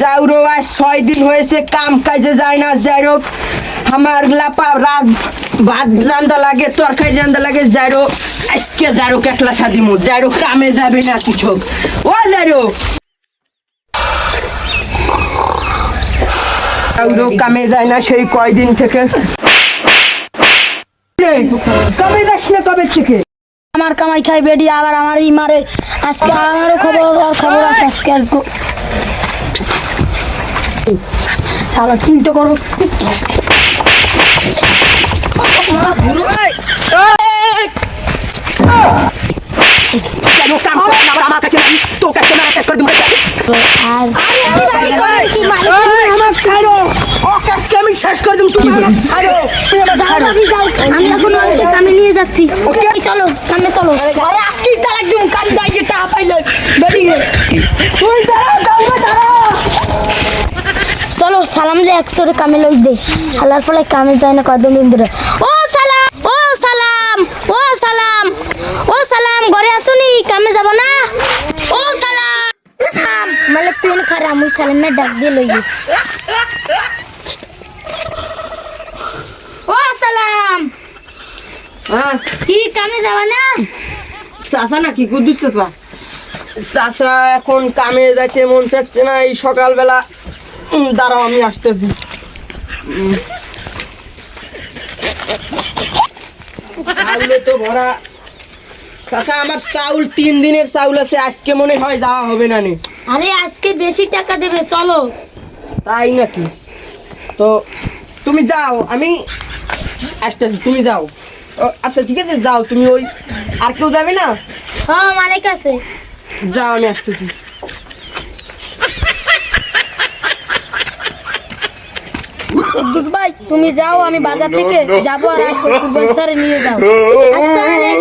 যাওরো আজ 6 দিন হয়েছে কাম কাজে যায় না যাইরো আমার লাপা রাত ভাত রান্দা লাগে তরকারি রান্দা লাগে যাইরো আজকে যাইরো কেটলা সাদিমু যাইরো কামে যাবে না কিছু ও যাইরো যাওরো কামে যায় না সেই কয়দিন থেকে কবে যাস না কবে থেকে আমার কামাই খাই বেডি আবার আমারই মারে আজকে আমারও খবর আছে আজকে শালা চিন্তা করো আমার কাছে তো কাছে মেরা চেক করে দিমু আমার ছাড়ো ও কাজকে আমি শেষ করে দিম তুমি আমার ছাড়ো তুমি আমার ছাড়ো আমি এখন আজকে কামে নিয়ে যাচ্ছি ওকে চলো কামে চলো আরে আজকেই তালাক দিমু কাম দাইয়ে টাকা পাইলে বেডি তুই দাঁড়া চলো সালাম যে 100 রে কামে লই যাই হালার ফলে কামে যায় না কদিন দিন ধরে ও সালাম ও সালাম ও সালাম ও সালাম ঘরে আসুনি কামে যাব না ও সালাম মানে তুই খারে আমি সালামে ডাক দিয়ে লই ও সালাম হ্যাঁ কি কামে যাব না চাচা নাকি কুদ্দুস চাচা চাচা এখন কামে যাইতে মন চাচ্ছে না এই সকালবেলা দাঁড়াও আমি আসতেছি চাউলে তো ভরা চাচা আমার চাউল 3 দিনের চাউল আছে আজকে মনে হয় যাওয়া হবে না নে আরে আজকে বেশি টাকা দেবে চলো তাই নাকি তো তুমি যাও আমি আসতেছি তুমি যাও আচ্ছা ঠিক আছে যাও তুমি ওই আর কেউ যাবে না হ্যাঁ মালিক আছে যাও আমি আসতেছি কুদ্দুস ভাই তুমি যাও আমি বাজার থেকে যাবো আর আসবো কুরবান স্যারে নিয়ে যাও আসসালামু